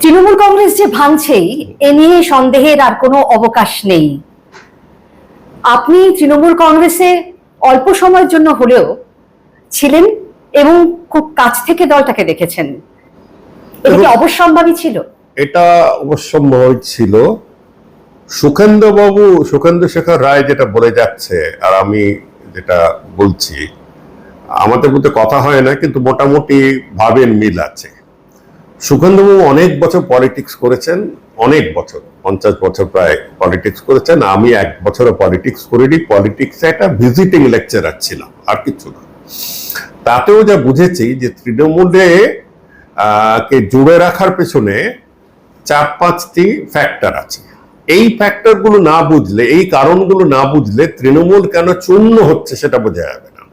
তৃণমূল কংগ্রেস যে ভাঙছেই এ নিয়ে সন্দেহের আর কোনো অবকাশ নেই। আপনি তৃণমূল কংগ্রেসে অল্প সময়ের জন্য হলেও ছিলেন এবং খুব কাছ থেকে দলটাকে দেখেছেন। এটা কি অবশ্যম্ভাবী ছিল? এটা অবশ্যম্ভাবী ছিল। সুখেন্দু শেখর রায় যেটা বলে যাচ্ছে আর আমি যেটা বলছি, আমাদের মধ্যে কথা হয় না, কিন্তু মোটামুটি ভাবের মিল আছে। সুখেন্দুবাবু অনেক বছর পলিটিক্স করেছেন, অনেক বছর, 50 বছর প্রায় পলিটিক্স করেছেন। আমি 1 বছরও পলিটিক্স করিনি। পলিটিক্সে একটা ভিজিটিং লেকচারার ছিলাম, আর কিছু না। তাতেও যা বুঝেছি যে তৃণমূলে কে জুড়ে রাখার পেছনে 4-5টি ফ্যাক্টর আছে। এই ফ্যাক্টরগুলো না বুঝলে, এই কারণগুলো না বুঝলে তৃণমূল কেন চূর্ণ হচ্ছে সেটা বোঝা যাবে না।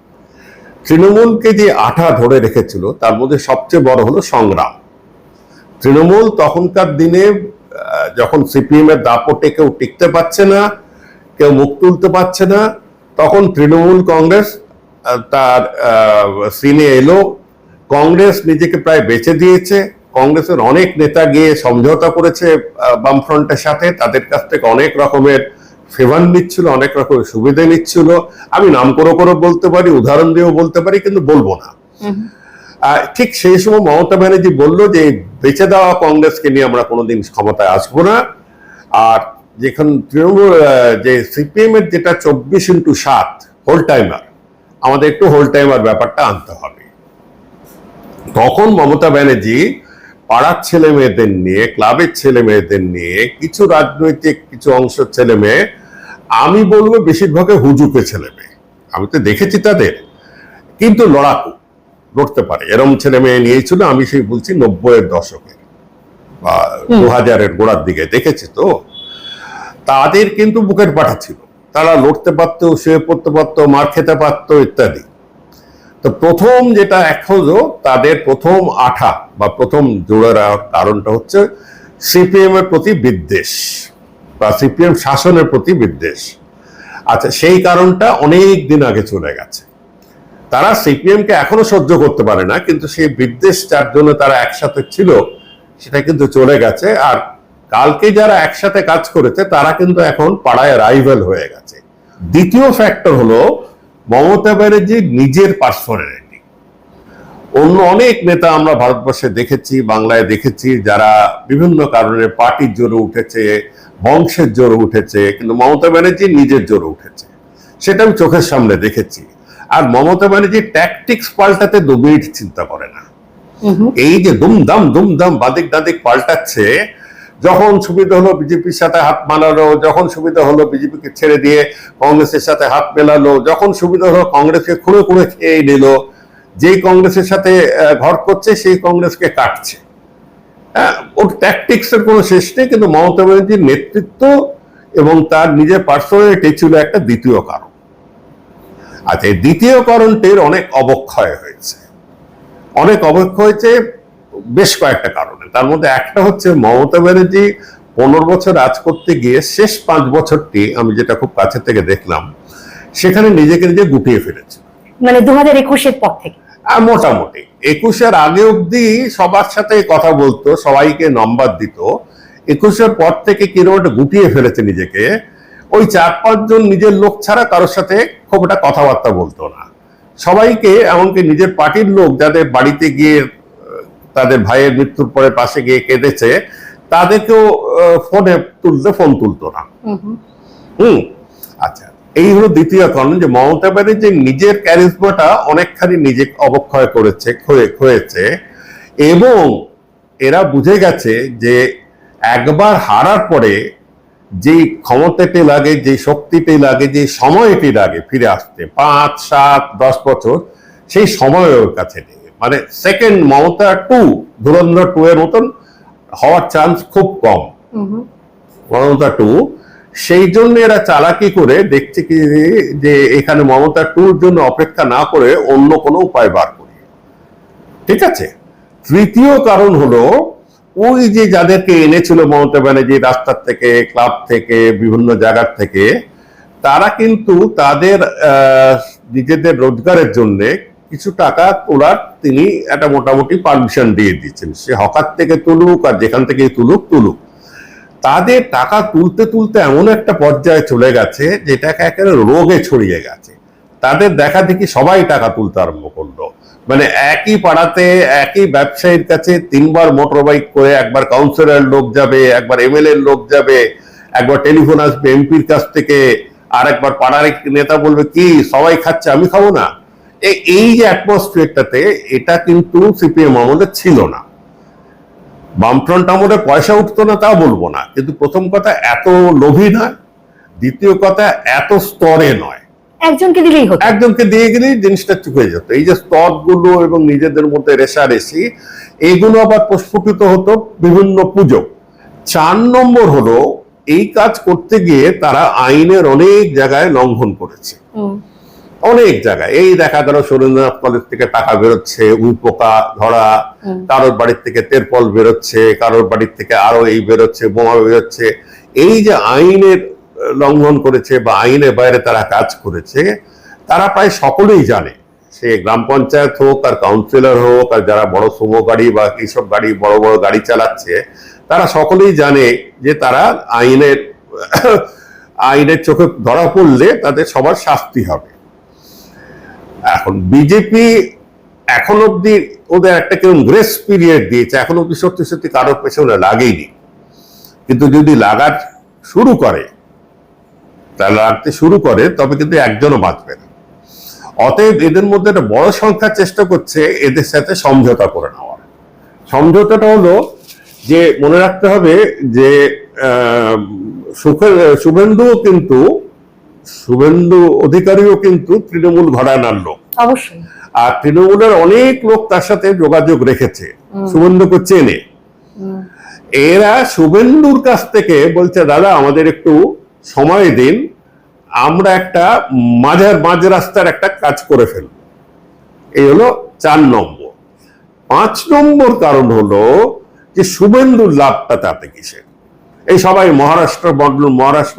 তৃণমূলকে যে আঠা ধরে রেখেছিল তার মধ্যে সবচেয়ে বড় হলো সংগ্রাম। তৃণমূল তখনকার দিনে যখন সিপিএম এর দাপটে কেউ টিকতে পারছে না, কেউ মুখ তুলতে পারছে না, তখন তৃণমূল কংগ্রেস তার সিনে এলো। কংগ্রেস নিজেকে প্রায় বেঁচে দিয়েছে। কংগ্রেসের অনেক নেতা গিয়ে সমঝোতা করেছে বামফ্রন্টের সাথে, তাদের কাছ থেকে অনেক রকমের ফেভার নিচ্ছিল, অনেক রকমের সুবিধা নিচ্ছিল। আমি নাম করে বলতে পারি, উদাহরণ দিয়েও বলতে পারি, কিন্তু বলবো না। ঠিক সেই সময় মমতা ব্যানার্জি বললো যে বেঁচে দেওয়া কংগ্রেসকে নিয়ে আমরা কোনোদিন ক্ষমতায় আসবো না। আর যেখানে তৃণমূল যে সিপিএম এর যেটা 24x7 হোল টাইমার, আমাদের একটু হোল টাইমার ব্যাপারটা আনতে হবে। তখন মমতা ব্যানার্জি পাড়ার ছেলে মেয়েদের নিয়ে, ক্লাবের ছেলে মেয়েদের নিয়ে, কিছু রাজনৈতিক কিছু অংশ ছেলে মেয়ে, আমি বলবো বেশিরভাগে হুজুকে ছেলে মেয়ে, আমি তো দেখেছি তাদের, কিন্তু লড়াকু, লড়তে পারে এরম ছেলে মেয়ে নিয়েছিল। আমি সেই বলছি 90-এর দশকে বা 2000-এর গোড়ার দিকে দেখেছি। তো তাদের কিন্তু বুকের পাঠা ছিল, তারা লড়তে পারতো, শুয়ে পড়তে পারতো, মার খেতে পারতো ইত্যাদি। তো প্রথম যেটা এক হলো, তাদের প্রথম আঠা বা প্রথম জোড়ে রাখার কারণটা হচ্ছে সিপিএম এর প্রতি বিদ্বেষ বা সিপিএম শাসনের প্রতি বিদ্বেষ। আচ্ছা, সেই কারণটা অনেক দিন আগে চলে গেছে। তারা সিপিএম কে এখনো সহ্য করতে পারে না, কিন্তু সেই বিদ্বেষ যার জন্য তারা একসাথে ছিল সেটা কিন্তু চলে গেছে। আর কালকে যারা একসাথে কাজ করেছে তারা কিন্তু এখন পাড়ায় রাইভাল হয়ে গেছে। দ্বিতীয় ফ্যাক্টর হলো মমতা ব্যানার্জির নিজের পার্সোনালিটি। অন্য অনেক নেতা আমরা ভারতবর্ষে দেখেছি, বাংলায় দেখেছি, যারা বিভিন্ন কারণে পার্টির জোরে উঠেছে, বংশের জোরে উঠেছে, কিন্তু মমতা ব্যানার্জি নিজের জোরে উঠেছে, সেটা আমি চোখের সামনে দেখেছি। আর মমতা ব্যানার্জি ট্যাকটিক্স পাল্টাতে 2 মিনিট চিন্তা করে না। এই যে দুমদাম বাদিক দাদিক পাল্টাচ্ছে, যখন সুবিধা হলো বিজেপির সাথে হাত মানালো, যখন সুবিধা হলো বিজেপিকে ছেড়ে দিয়ে কংগ্রেসের সাথে হাত মেলালো, যখন সুবিধা হলো কংগ্রেসকে খুঁড়ে খেয়ে নিল, যেই কংগ্রেসের সাথে ঘর করছে সেই কংগ্রেসকে কাটছে। ওর ট্যাকটিক্স এর কোনো শেষ নেই। কিন্তু মমতা ব্যানার্জির নেতৃত্ব এবং তার নিজের পার্সোনালিটি ছিল একটা দ্বিতীয় কারণ। আচ্ছা, এই দ্বিতীয় কারণটির অনেক অবক্ষয় হয়েছে, বেশ কয়েকটা কারণে। তার মধ্যে একটা হচ্ছে মমতা ব্যানার্জি 15 বছর রাজ করতে গিয়ে শেষ 5 বছরটি আমি যেটা খুব কাছে থেকে দেখলাম, সেখানে নিজেকে নিজে গুটিয়ে ফেলেছে। মানে 2021-এর পর থেকে মোটামুটি 21-এর আগে অব্দি সবার সাথে কথা বলতো, সবাইকে নম্বর দিত। 21-এর পর থেকে কিরকম একটা গুটিয়ে ফেলেছে নিজেকে। ওই 4-5 জন নিজের লোক ছাড়া কারোর সাথে খুব একটা কথাবার্তা বলতো না। সবাইকে, এমনকি নিজের পার্টির লোক যাদের বাড়িতে গিয়ে তাদের ভাইয়ের মৃত্যুর পরে পাশে গিয়ে কেঁদেছে, তাদেরকেও ফোন তুলতো না। আচ্ছা, এই হলো দ্বিতীয় কারণ, যে মমতা ব্যানার্জি নিজের ক্যারিজমাটা অনেকখানি নিজে অবক্ষয় করেছে, ক্ষয়েছে। এবং এরা বুঝে গেছে যে একবার হারার পরে যেই ক্ষমতাটি লাগে, যে শক্তিটি লাগে, যে সময়টি লাগে ফিরে আসতে, 5, 7, 10 বছর, সেই সময় ওর কাছে নেই। মানে সেকেন্ড মমতা 2, ধুরন্ধর 2 এর মতন হওয়ার চান্স খুব কম মমতা 2। সেই জন্য এরা চালাকি করে দেখছে কি যে এখানে মমতা 2-র জন্য অপেক্ষা না করে অন্য কোনো উপায় বার করি। ঠিক আছে। তৃতীয় কারণ হলো, ওই যে যাদেরকে এনেছিল মমতা ব্যানার্জি রাস্তার থেকে, ক্লাব থেকে, বিভিন্ন জায়গার থেকে, তারা কিন্তু তাদের নিজেদের রোজগারের জন্য কিছু টাকা তোলার তিনি একটা মোটামুটি পারমিশন দিয়ে দিচ্ছেন, সে হকার থেকে তুলুক আর যেখান থেকে তুলুক। তাদের টাকা তুলতে তুলতে এমন একটা পর্যায়ে চলে গেছে যেটাকে একেবারে রোগে ছড়িয়ে গেছে। তাদের দেখা দেখি সবাই টাকা তুলতে আরম্ভ করলো, মানে একই পাড়াতে একই ব্যবসায়ীর কাছে 3বার মোটর বাইক করে, একবার কাউন্সিলর লোক যাবে, একবার এমএলএ লোক যাবে, একবার টেলিফোন আসবে এমপির কাছ থেকে, আর একবার পাড়ার নেতা বলবে কি সবাই খাচ্ছে আমি খাবো না। এই যে অ্যাটমসফিয়ারটাতে, এটা কিন্তু সিপিএম আমলে ছিল না। বামফ্রন্ট আমলে পয়সা উঠতো না তা বলবো না, কিন্তু প্রথম কথা এত লোভী নয়, দ্বিতীয় কথা এত স্তরে নয়, একজনকে দিলেই হতো, একজনকে দিয়ে গেলেই জিনিসটা চুকে যেত। এই যে স্তরগুলো এবং নিজেদের মধ্যে রেষারেষি, এইগুলো আবার প্রস্ফুটিত হতো বিভিন্ন পুজো। 4 নম্বর হলো, এই কাজ করতে গিয়ে তারা আইনের অনেক জায়গায় লঙ্ঘন করেছে, অনেক জায়গায়। এই দেখা গেল সুরেন্দ্রনাথ কলেজ থেকে টাকা বেরোচ্ছে, উইপোকা ধরা, কারোর বাড়ির থেকে তেরপল বেরোচ্ছে, কারোর বাড়ির থেকে আরো এই বেরোচ্ছে, বোমা বেরোচ্ছে। এই যে আইনের লঙ্ঘন করেছে বা আইনের বাইরে তারা কাজ করেছে, তারা প্রায় সকলেই জানে, সে গ্রাম পঞ্চায়েত হোক আর কাউন্সিলর হোক আর যারা বড় সুমো গাড়ি বা এইসব গাড়ি বড় বড় গাড়ি চালাচ্ছে, তারা সকলেই জানে যে তারা আইনের চোখে ধরা পড়লে তাদের সবার শাস্তি হবে। এখন বিজেপি এখন অব্দি ওদের একটা কেমন গ্রেস পিরিয়ড দিয়েছে, এখন অব্দি সত্যি সত্যি কারোর পেছনে লাগেইনি, কিন্তু যদি লাগার শুরু করে, তারা লাগতে শুরু করে, তবে কিন্তু একজনও বাঁচবে না। অতএব এদের মধ্যে একটা বড় সংখ্যা চেষ্টা করছে এদের সাথে সমঝোতা করে নেওয়ার। সমঝোতাটা হলো যে, মনে রাখতে হবে যে শুভেন্দু অধিকারীও কিন্তু তৃণমূল ঘরানার লোক, অবশ্যই, আর তৃণমূলের অনেক লোক তার সাথে যোগাযোগ রেখেছে, শুভেন্দুকে চেনে। এরা শুভেন্দুর কাছ থেকে বলছে, দাদা আমাদের একটু সময় দিন, আমরা একটা মাঝ রাস্তার একটা কাজ করে ফেলব। এই হলো 4 নম্বর। 5 নম্বর কারণ হলো যে শুভেন্দুর লাভটা তাতে কিসের? এই সবাই মহারাষ্ট্র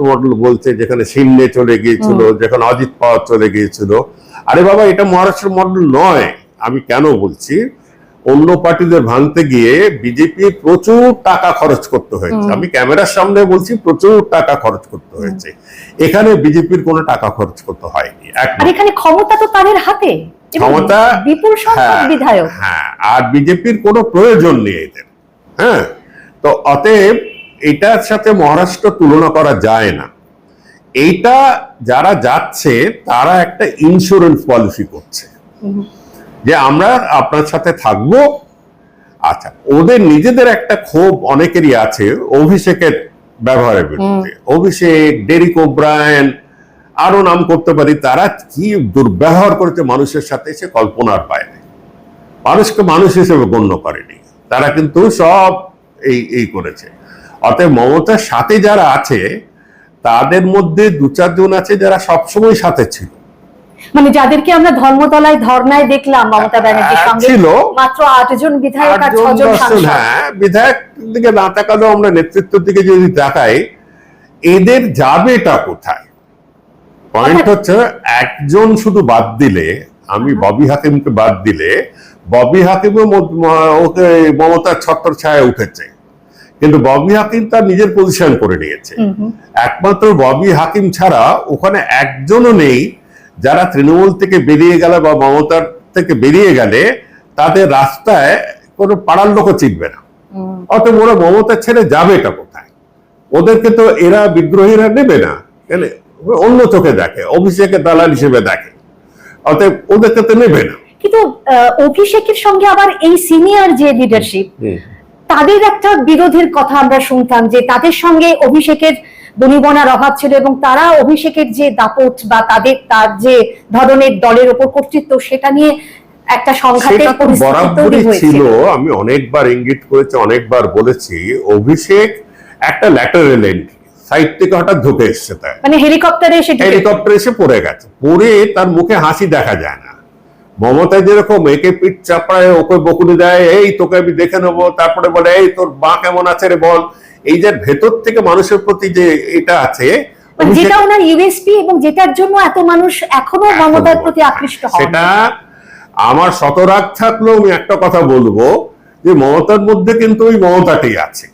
মডেল বলছে, যেখানে সিন্নে চলে গিয়েছিল, যেখানে অজিত পাওয়ার চলে গিয়েছিল। আরে বাবা, এটা মহারাষ্ট্র মডেল নয়। আমি কেন বলছি, অন্য পার্টিদের ভাঙতে গিয়ে বিজেপি প্রচুর টাকা খরচ করতে হয়েছে, আমি ক্যামেরার সামনে বলছি, প্রচুর টাকা খরচ করতে হয়েছে। এখানে বিজেপির কোনো টাকা খরচ করতে হয়নি। আর এখানে ক্ষমতা তো তাদের হাতে, ক্ষমতা বিপুল সংখ্যক বিধায়ক, হ্যাঁ, আর বিজেপির কোনো প্রয়োজন নেই এদের। হ্যাঁ, তো অতএব এটার সাথে মহারাষ্ট্র তুলনা করা যায় না। এইটা যারা যাচ্ছে তারা একটা ইন্স্যুরেন্স পলিসি করছে যে আমরা আপনার সাথে থাকবো। আচ্ছা, ওদের নিজেদের একটা ক্ষোভ অনেকেরই আছে অভিষেকের ব্যবহারের বিরুদ্ধে। অভিষেক, ডেরিক ওব্রায়েন, আরো নাম করতে পারি, তারা কি দুর্ব্যবহার করেছে মানুষের সাথে, সে কল্পনার বাইরে। মানুষকে মানুষ হিসেবে গণ্য করেনি, তারা কিন্তু সব এই করেছে। অতএব মমতার সাথে যারা আছে তাদের মধ্যে 2-4 জন আছে যারা সবসময় সাথে ছিল, মানে যাদেরকে আমরা ধর্মতলায় ধর্নায় দেখলাম মমতা ব্যানার্জির সঙ্গে, ছিল মাত্র 8 জন বিধায়ক আর 6 জন সাংসদ। হ্যাঁ, বিধায়ক দিকে না তাকালেও আমরা নেতৃত্বের দিকে যদি তাকাই, এদের যাবেটা কোথায়? পয়েন্ট হচ্ছে, একজন শুধু বাদ দিলে, আমি ববি হাকিমকে বাদ দিলে, ববি হাকিমও ওকে মমতার ছত্র ছায়া উঠেছে, কিন্তু ববি হাকিম তার নিজের পজিশন করে নিয়েছে। একমাত্র ববি হাকিম ছাড়া ওখানে একজনও নেই যারা তৃণমূল থেকে বেরিয়ে গেলে বা মমতার থেকে বেরিয়ে গেলে তাদের রাস্তায় কোনো পাড়ার লোকও চিনবে না। অতএব ওরা মমতা ছেড়ে যাবেটা কোথায়? ওদেরকে তো এরা বিদ্রোহীরা নেবে না, অন্য চোখে দেখে, অভিষেকের দালাল হিসেবে দেখে, অতএব ওদেরকে তো নেবে না। কিন্তু অভিষেকের সঙ্গে আবার এই সিনিয়র যে লিডারশিপ, তাদের একটা বিরোধের কথা আমরা শুনতাম যে তাদের সঙ্গে অভিষেকের দনিবনার অভাব ছিল এবং তারা অভিষেকের যে দাপট বা তার যে ধরনের দলের ওপর কর্তৃত্ব, সেটা নিয়ে একটা সংঘাতের পরিস্থিতি তৈরি হয়েছিল। আমি অনেকবার ইঙ্গিত করেছি, অনেকবার বলেছি, অভিষেক একটা ল্যাটারাল এন্ট্রি, সাইড থেকে হঠাৎ ঢুকে এসছে, তাই মানে হেলিকপ্টারে এসে পড়ে গেছে, পড়ে তার মুখে হাসি দেখা যায় না। মমতা যেরকম একে পিঠ চাপড়ায় ওকে বকুনি দেয়, এই তোকে আমি দেখে নেবো, তারপরে বলে এই তোর মা কেমন আছে রে বল, এই যে ভেতর থেকে মানুষের প্রতি যে এটা আছে, যেটা ওনার ইউএসপি এবং যেটার জন্য এত মানুষ এখনো মমতার প্রতি আকৃষ্ট হয়, সেটা আমার শতরাগ থাকলেও আমি একটা কথা বলবো যে মমতার মধ্যে কিন্তু ওই মমতাটাই আছে।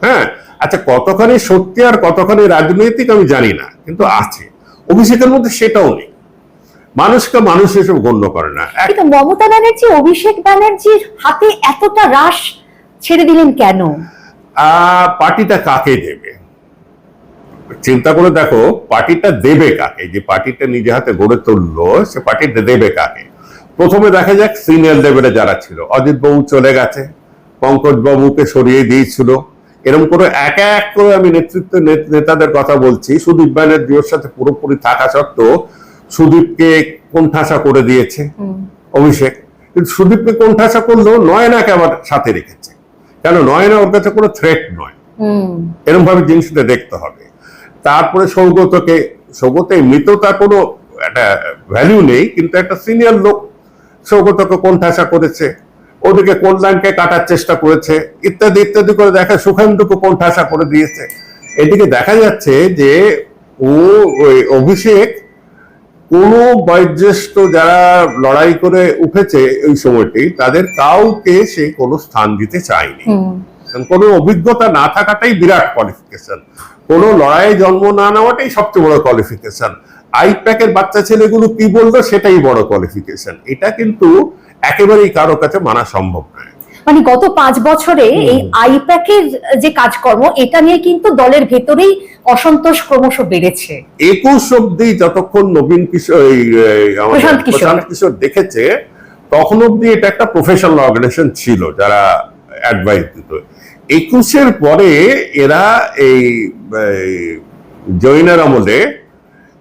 হ্যাঁ, আচ্ছা কতখানি সত্যি আর কতখানি রাজনৈতিক আমি জানি না, কিন্তু আছে। অভিষেকের মধ্যে সেটাও নেই, মানুষকে মানুষ হিসেবে গণ্য করে না। কিন্তু মমতা ব্যানার্জি অভিষেক ব্যানার্জির হাতে এতটা রাশ ছেড়ে দিলেন কেন? পার্টিটা কাকে দেবে চিন্তা করে দেখো, পার্টিটা দেবে কাকে? যে পার্টিটা নিজে হাতে গড়ে তুললো সে পার্টিটা দেবে কাকে? প্রথমে দেখা যাক সিনিয়র লেভেলে যারা ছিল, অজিত বাবু চলে গেছে, পঙ্কজ বাবুকে সরিয়ে দিয়েছিল, এরকম করে এক এক করে আমি নেতাদের কথা বলছি। সুদীপ ব্যানার্জির সাথে পুরোপুরি থাকা সত্ত্বেও সুদীপকে কোণঠাসা করে দিয়েছে অভিষেক। কিন্তু সুদীপকে কোণঠাসা করলেও নয়নাকে আবার সাথে রেখেছে, কেন? নয়না ওর কাছে কোনো থ্রেট নয়, এরকম ভাবে জিনিসটা দেখতে হবে। তারপরে সৌগত এমনিতেও তার কোনো একটা ভ্যালু নেই, কিন্তু একটা সিনিয়র লোক, সৌগতকে কোণঠাসা করেছে, ওদিকে কল্যাণকে কাটার চেষ্টা করেছে, ইত্যাদি ইত্যাদি করে দেখা সুখেন্দুকে কোণঠাসা করে দিয়েছে। এদিকে দেখা যাচ্ছে যে ওই অভিষেক কোনো বয়োজ্যেষ্ঠ যারা লড়াই করে উঠেছে ওই সময়টি, তাদের কাউকে সে কোনো স্থান দিতে চায়নি। কোনো অভিজ্ঞতা না থাকাটাই বিরাট কোয়ালিফিকেশন, কোনো লড়াইয়ে জন্ম না নেওয়াটাই সবচেয়ে বড় কোয়ালিফিকেশন। আইপ্যাকের বাচ্চা ছেলেগুলো কি বললো সেটাই বড় কোয়ালিফিকেশন। এটা কিন্তু একেবারেই কারো কাছে মানা সম্ভব নয়। মানে গত 5 বছরে এই আইপ্যাকের যে কাজকর্ম, এটা নিয়ে কিন্তু দলের ভেতরেই অসন্তোষ ক্রমশ বেড়েছে। 21 অব্দি যতক্ষণ নবীন কিশোর প্রশান্ত কিশোর দেখেছে, তখন অব্দি এটা একটা প্রফেশনাল অর্গানাইজেশন ছিল যারা অ্যাডভাইস দিত। 21-এর পরে এরা এই জৈনের আমলে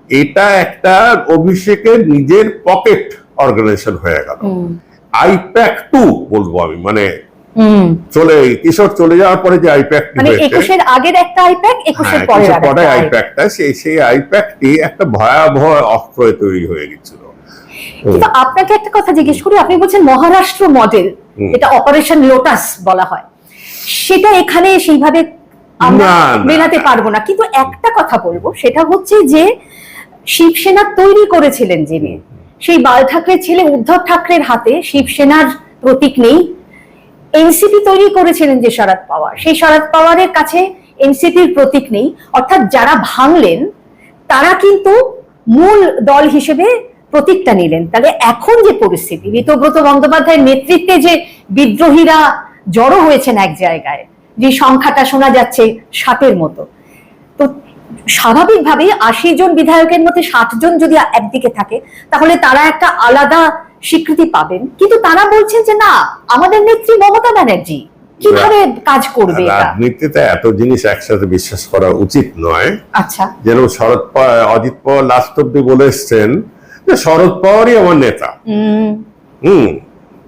এটা একটা অভিষেকের নিজের পকেট অর্গানাইজেশন হয়ে গেল। আইপ্যাক 2 বলবো আমি, মানে কিশোর চলে যাওয়ার পরে যে আইপ্যাক, মানে 21-এর আগের একটা আইপ্যাক, 21-এর পরে আইপ্যাকটা, সেই আইপ্যাকটি একটা ভয়াবহ অস্ত্র তৈরি হয়ে গেছিল। কিন্তু আপনাকে একটা কথা জিজ্ঞেস করি, আপনি বলছেন মহারাষ্ট্র মডেল, এটা অপারেশন লোটাস বলা হয়, সেটা এখানে সেইভাবে আমরা মেলাতে পারবো না। কিন্তু একটা কথা বলবো, সেটা হচ্ছে যে শিবসেনা তৈরি করেছিলেন যিনি, সেই বাল ঠাকরের ছেলে উদ্ধব ঠাকরের হাতে শিবসেনার প্রতীক নেই। এনসিপি তৈরি করেছিলেন যে শরদ পাওয়ার, সেই শরদ পাওয়ারের কাছে এনসিপির প্রতীক নেই। অর্থাৎ যারা ভাঙলেন তারা কিন্তু মূল দল হিসেবে প্রতীকটা নিলেন। তাহলে এখন যে পরিস্থিতি, ঋতব্রত বন্দ্যোপাধ্যায়ের নেতৃত্বে যে বিদ্রোহীরা জড়ো হয়েছেন এক জায়গায়, যে সংখ্যাটা শোনা যাচ্ছে 60-এর মতো, তো স্বাভাবিকভাবে 80 জন বিধায়কের মধ্যে 60 জন যদি একদিকে থাকে, তাহলে তারা একটা আলাদা স্বীকৃতি পাবেন। কিন্তু তারা বলছেন যে না, আমাদের নেত্রী মমতা ব্যানার্জি কিভাবে কাজ করবে। রাজনীতিতে এত জিনিস একসাথে বিশ্বাস করা উচিত নয়। আচ্ছা, যেন অজিত পাওয়ার লাস্ট অব্দি বলে এসছেন যে শরদ পাওয়ারই আমার নেতা।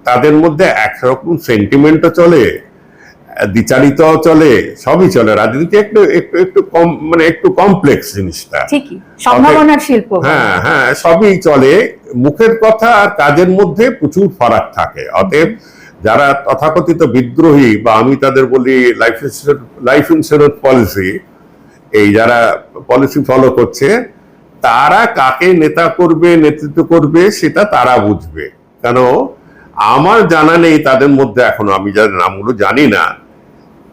তাদের মধ্যে একরকম সেন্টিমেন্টও চলে, দ্বিচারিতাও চলে, সবই চলে। রাজনীতি একটু একটু একটু কম, মানে একটু কমপ্লেক্স জিনিসটা। ঠিকই, সম্ভাবনার শিল্প। হ্যাঁ হ্যাঁ, সবই চলে। মুখের কথা আর কাজের মধ্যে প্রচুর ফারাক থাকে। অতএব যারা তথাকথিত বিদ্রোহী, বা আমি তাদের বলি লাইফ ইন্স্যুরেন্স পলিসি, এই যারা পলিসি ফলো করছে, তারা কাকে নেতা করবে, নেতৃত্ব করবে, সেটা তারা বুঝবে। কেন আমার জানা নেই তাদের মধ্যে, এখনো আমি যাদের নামগুলো জানি না,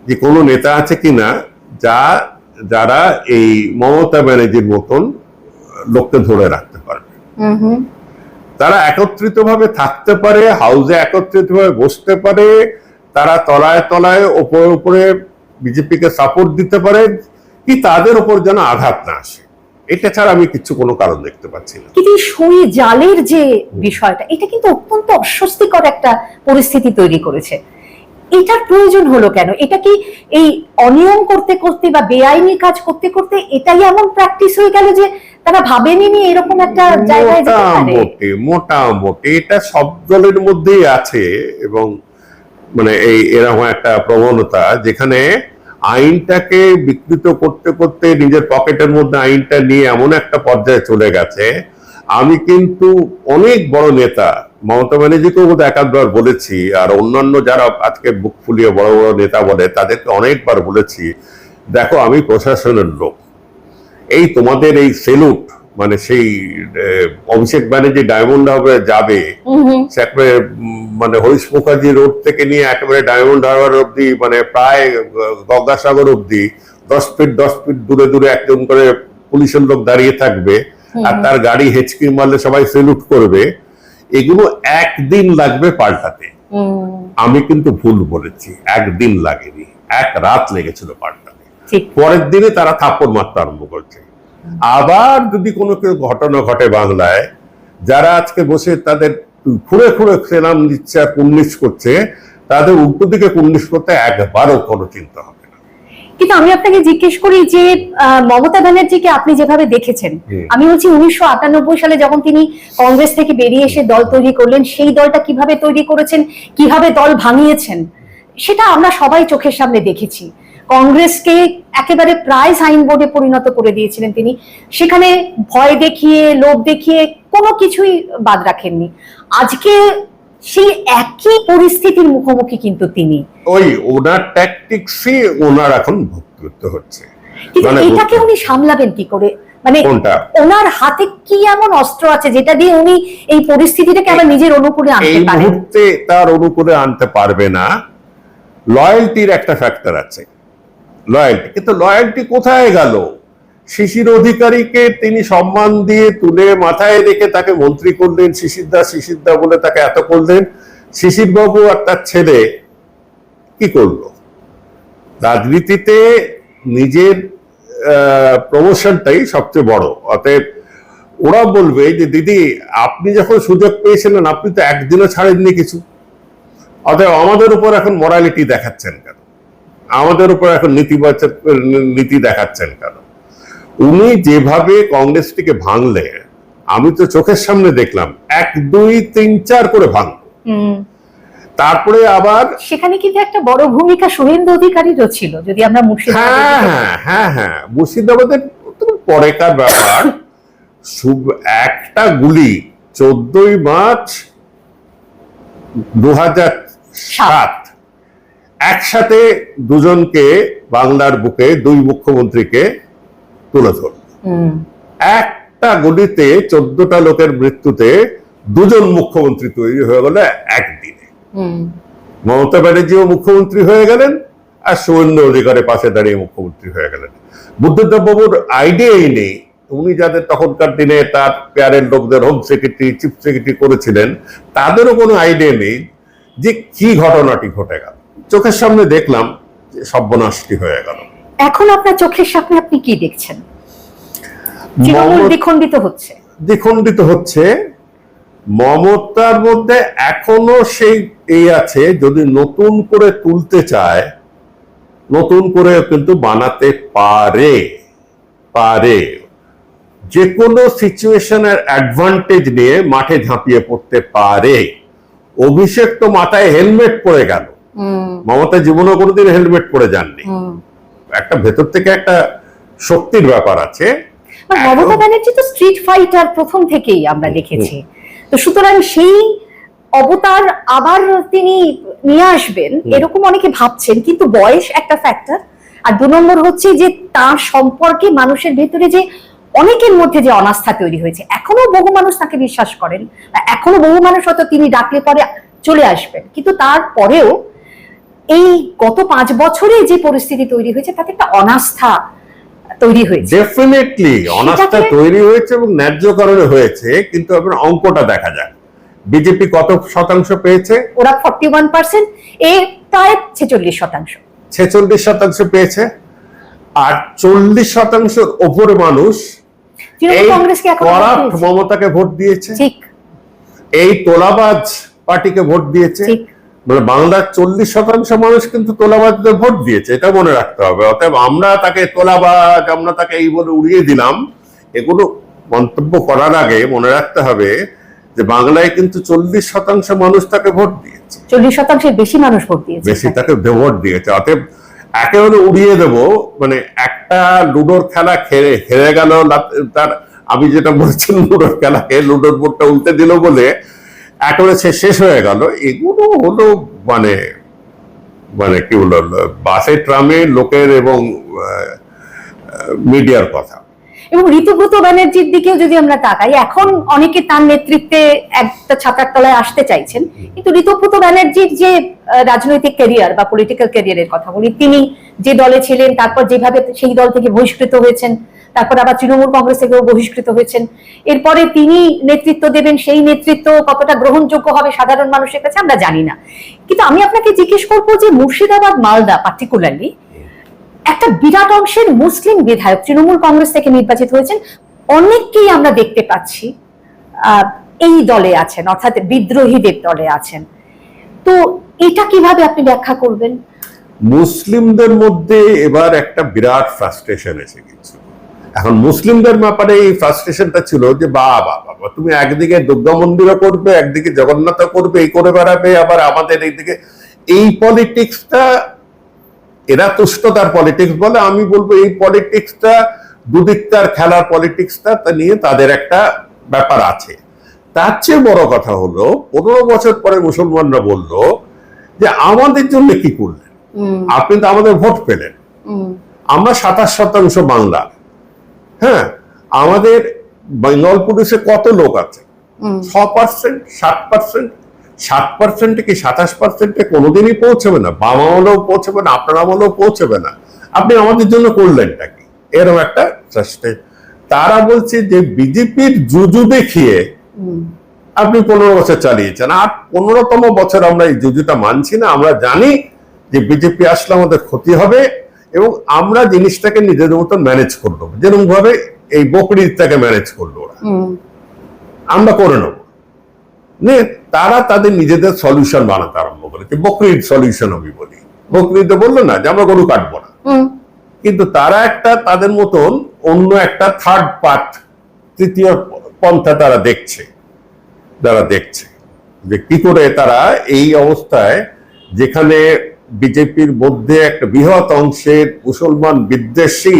যে কোনো নেতা আছে কিনা যারা এই মমতা ব্যানার্জির মতন লোককে ধরে রাখতে পারবে। তারা একত্রিত ভাবে থাকতে পারে, হাউসে একত্রিত ভাবে বসতে পারে, তারা তলায় তলায় ওপরে উপরে বিজেপিকে সাপোর্ট দিতে পারে, কি তাদের উপর যেন আঘাত না আসে। এটা ছাড়া আমি কিছু কোনো কারণ দেখতে পাচ্ছি না। কিন্তু সই জালের যে বিষয়টা, এটা কিন্তু অত্যন্ত অস্বস্তিকর একটা পরিস্থিতি তৈরি করেছে। এটার প্রয়োজন হলো কেন? এটা কি এই অনিয়ম করতে করতে বা বেআইনি কাজ করতে করতে এটাই এমন প্র্যাকটিস হয়ে গেল যে তারা ভাবেনি এরকম একটা জায়গায় যেতে পারে? মোটামুটি এটা সব দলের মধ্যেই আছে, এবং মানে এরকম একটা প্রবণতা যেখানে আইনটাকে বিকৃত করতে করতে নিজের পকেটের মধ্যে আইনটা নিয়ে এমন একটা পর্যায়ে চলে গেছে। আমি কিন্তু অনেক বড় নেতা, মমতা ব্যানার্জিকেও বোধহয় একাধবার বলেছি, আর অন্যান্য যারা আজকে বুক ফুলিয়ে বড় বড় নেতা বলে তাদেরকে অনেকবার বলেছি, দেখো আমি প্রশাসনের লোক, এই তোমাদের এই সেলুট মানে সেই অভিষেক ব্যানার্জি ডায়মন্ড হারবার যাবে, সে একেবারে মানে হরিশ মুখার্জি রোড থেকে নিয়ে একেবারে ডায়মন্ড হারবার অব্দি, মানে প্রায় গঙ্গাসাগর অব্দি 10 ফিট দূরে দূরে একজন করে পুলিশের লোক দাঁড়িয়ে থাকবে, আর তার গাড়ি হেঁচকি মারলে সবাই সেলুট করবে। এগুলো একদিন লাগবে পাল্টাতে। আমি কিন্তু ভুল বলেছি, একদিন লাগেনি, এক রাত লেগেছিল পাল্টাতে। পরের দিনে তারা থাপ্পড় মারতে আরম্ভ করছে। আবার যদি কোনো ঘটনা ঘটে বাংলায়, যারা আজকে বসে তাদের খুঁড়ে খুঁড়ে সেনাম দিচ্ছে আর কুর্নিশ করছে, তাদের উল্টো দিকে কুর্নিশ করতে একবারও কোনো চিন্তা হবে না। কিন্তু আমি আপনাকে জিজ্ঞেস করি যে মমতা ব্যানার্জিকে আপনি যেভাবে দেখেছেন, আমি বলছি 1998 সালে যখন তিনি কংগ্রেস থেকে বেরিয়ে এসে দল তৈরি করলেন, সেই দলটা কিভাবে তৈরি করেছেন, কিভাবে দল ভাঙিয়েছেন, সেটা আমরা সবাই চোখের সামনে দেখেছি। কংগ্রেসকে একেবারে প্রায় সাইনবোর্ডে পরিণত করে দিয়েছিলেন তিনি। সেখানে ভয় দেখিয়ে, লোভ দেখিয়ে কোনো কিছুই বাদ রাখেননি। আজকে সেই একই পরিস্থিতির মুখোমুখি কিন্তু তিনি। ওই ওনার ট্যাকটিক্সই ওনার এখন ভুক্ত করতে হচ্ছে। কিন্তু এটাকে উনি সামলাবেন কি করে? মানে ওনার হাতে কি এমন অস্ত্র আছে যেটা দিয়ে উনি এই পরিস্থিতিটাকে আবার নিজের অনুকূলে আনতে পারেন? এই মুহূর্তে তার অনুকূলে আনতে পারবে না। লয়্যালটির একটা ফ্যাক্টর আছে, লয়্যালটি। কিন্তু লয়্যালটি কোথায় গেল? শিশির অধিকারীকে তিনি সম্মান দিয়ে তুলে মাথায় রেখে তাকে মন্ত্রী করলেন, শিশিরদা বলে তাকে এত করলেন। শিশির বাবু আর তার ছেলে কি করলো? রাজনীতিতে নিজের প্রমোশনটাই সবচেয়ে বড়। অতএব ওরা বলবে যে দিদি আপনি যখন সুযোগ পেয়েছিলেন আপনি তো একদিনও ছাড়েননি কিছু, অতএব আমাদের উপর এখন মরালিটি দেখাচ্ছেন কেন, আমাদের উপর এখন নেতিবাচক নীতি দেখাচ্ছেন কেন? উনি যেভাবে কংগ্রেসটিকে ভাঙলে, আমি তো চোখের সামনে দেখলাম 1, 2, 3, 4 করে ভাঙল। তারপরে আবার সেখানে কিন্তু একটা বড় ভূমিকা শুভেন্দু অধিকারীরও ছিল। যদি আমরা মুর্শিদাবাদের পরেকার ব্যাপার। একটা গুলি 14ই মার্চ 2007 একসাথে দুজনকে বাংলার বুকে, 2 মুখ্যমন্ত্রীকে তুলে ধরল। একটা গুলিতে 14টা লোকের মৃত্যুতে 2জন মুখ্যমন্ত্রী তৈরি হয়ে গেল একদিনে। মমতা ব্যানার্জিও মুখ্যমন্ত্রী হয়ে গেলেন, আর শুভেন্দু অধিকারের পাশে দাঁড়িয়ে মুখ্যমন্ত্রী হয়ে গেলেন। বুদ্ধদেব বাবুর আইডিয়াই নেই, উনি যাদের তখনকার দিনে তার পেয়ারের লোকদের হোম সেক্রেটারি, চিফ সেক্রেটারি করেছিলেন, তাদেরও কোনো আইডিয়া নেই যে কি ঘটনাটি ঘটে গেল। চোখের সামনে দেখলাম যে সর্বনাশটি হয়ে গেল। এখন আপনার চোখের সামনে আপনি কি দেখছেন? দ্বিখণ্ডিত হচ্ছে। মমতার মধ্যে এখনো সেই আছে, যদি নতুন করে তুলতে চায় নতুন করে কিন্তু বানাতে পারে। যে কোনো সিচুয়েশনের অ্যাডভান্টেজ নিয়ে মাঠে ঝাঁপিয়ে পড়তে পারে। অভিষেক তো মাথায় হেলমেট পরে গেল, মমতা জীবনে কোনোদিন হেলমেট পরে যাননি। একটা ভেতর থেকে একটা শক্তির ব্যাপার আছে। মমতা ব্যানার্জি তো স্ট্রিট ফাইটার প্রথম থেকেই আমরা দেখেছি। তো সুতরাং সেই অবতার আবার তিনি নিয়ে আসবেন এরকম অনেকে ভাবছেন, কিন্তু বয়স একটা ফ্যাক্টর। আর 2 নম্বর হচ্ছে যে তার সম্পর্কে মানুষের ভেতরে যে অনেকের মধ্যে যে অনাস্থা তৈরি হয়েছে, এখনো বহু মানুষ তাকে বিশ্বাস করেন, এখনো বহু মানুষ হয়তো তিনি ডাকলে পরে চলে আসবেন, কিন্তু তারপরেও এই গত 5 বছরে যে পরিস্থিতি তৈরি হয়েছে তাতে একটা অনাস্থা তৈরি হয়েছে। ডেফিনেটলি অনাস্থা তৈরি হয়েছে এবং ন্যায্য কারণে হয়েছে। কিন্তু আপনার অঙ্কটা দেখা যায়, বিজেপি কত শতাংশ পেয়েছে? ওরা 41%, এ প্রায় 46% পেয়েছে। আর 40% ওপরে মানুষ করাপ্ট মমতাকে ভোট দিয়েছে, এই তোলাবাজ পার্টিকে ভোট দিয়েছে। মানে বাংলার 40% মানুষ কিন্তু তোলাবাজদের ভোট দিয়েছে, এটা মনে রাখতে হবে। অতএব আমরা তাকে তোলাবাজ, আমরা তাকে এই বলে উড়িয়ে দিলাম, এগুলো মন্তব্য করার আগে মনে রাখতে হবে যে বাংলায় কিন্তু 40% মানুষ তাকে ভোট দিয়েছে, 40%-এর বেশি মানুষ ভোট দিয়েছে, বেশি তাকে ভোট দিয়েছে। অতএব একেবারে উড়িয়ে দেব, মানে একটা লুডোর খেলা হেরে গেল তার, আমি যেটা বলছি লুডোর খেলাকে লুডোর বোর্ডটা উল্টে দিল বলে একেবারে শেষ হয়ে গেল, এগুলো হলো মানে কি বললো বাসে ট্রামে লোকের এবং মিডিয়ার কথা। এবং ঋতুব্রত ব্যানার্জির দিকেও যদি আমরা তাকাই, এখন অনেকে তার নেতৃত্বে একটা ছাতার তলায় আসতে চাইছেন, কিন্তু ঋতুব্রত ব্যানার্জির যে রাজনৈতিক ক্যারিয়ার বা পলিটিক্যাল ক্যারিয়ারের কথা বলি, তিনি যে দলে ছিলেন, তারপর যেভাবে সেই দল থেকে বহিষ্কৃত হয়েছেন, তারপর আবার তৃণমূল কংগ্রেস থেকেও বহিষ্কৃত হয়েছেন, এরপরে তিনি নেতৃত্ব দেবেন, সেই নেতৃত্ব কতটা গ্রহণযোগ্য হবে সাধারণ মানুষের কাছে আমরা জানি না। কিন্তু আমি আপনাকে জিজ্ঞেস করবো যে মুর্শিদাবাদ, মালদা পার্টিকুলারলি একটা বিরাট অংশের মুসলিম বিধায়ক তৃণমূল কংগ্রেস থেকে নির্বাচিত হয়েছেন, অনেককেই আমরা দেখতে পাচ্ছি এই দলে আছেন, অর্থাৎ বিদ্রোহীদের দলে আছেন। তো এটা কিভাবে আপনি ব্যাখ্যা করবেন? মুসলিমদের মধ্যে এবার একটা বিরাট ফ্রাস্ট্রেশন এসে গেছে। এখন মুসলিমদের ব্যাপারে এই ফ্রাস্ট্রেশনটা ছিল যে বাবা তুমি একদিকে দুর্গা মন্দিরও করবে, একদিকে জগন্নাথ করবে, এই করে বেড়াবে, আবার আমাদের এইদিকে এই পলিটিক্সটা, এরা তুষ্টতার পলিটিক্স বলে, আমি বলবো এই পলিটিক্সটা দুদিকটার খেলার পলিটিক্সটা নিয়ে তাদের একটা ব্যাপার আছে। তার চেয়ে বড় কথা হলো 15 বছর পরে মুসলমানরা বলল যে আমাদের জন্য কি করলেন, আপনি তো আমাদের ভোট পেলেন, আমরা 27% বাংলার, হ্যাঁ আমাদের বেঙ্গল পুলিশে কত লোক আছে, 6%, 7%, 7% কি 27% কোনোদিনই পৌঁছবে না, বাম আমলেও পৌঁছবে না, আপনার আমলেও পৌঁছবে না, আপনি আমাদের জন্য করলেনটা কি, এরকম একটা চেষ্টা। তারা বলছে যে বিজেপির জুজু দেখিয়ে আপনি 15 বছর চালিয়েছেন, আর 15তম বছর আমরা এই জুজুটা মানছি না, আমরা জানি যে বিজেপি আসলে আমাদের ক্ষতি হবে এবং আমরা জিনিসটাকে নিজেদের মতন ম্যানেজ করবো, যেরকম ভাবে এই বকরিদটাকে ম্যানেজ করলো ওরা, আমরা করে নেবো। তারা তাদের নিজেদের সলিউশন বানাতে আরম্ভ করেছে, বকরিদ সলিউশন আমি বলি। বকরিদে বললো না যে আমরা গরু কাটবো না, কিন্তু তারা একটা তাদের মতন অন্য একটা থার্ড পার্ট, তৃতীয় পন্থা তারা দেখছে যে কি করে তারা এই অবস্থায়, যেখানে বিজেপির মধ্যে একটা বৃহৎ অংশের মুসলমান বিদ্বেষী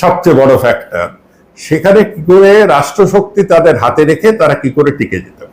সবচেয়ে বড় ফ্যাক্টর, সেখানে কি করে রাষ্ট্রশক্তি তাদের হাতে রেখে তারা কি করে টিকে যেতে পারে।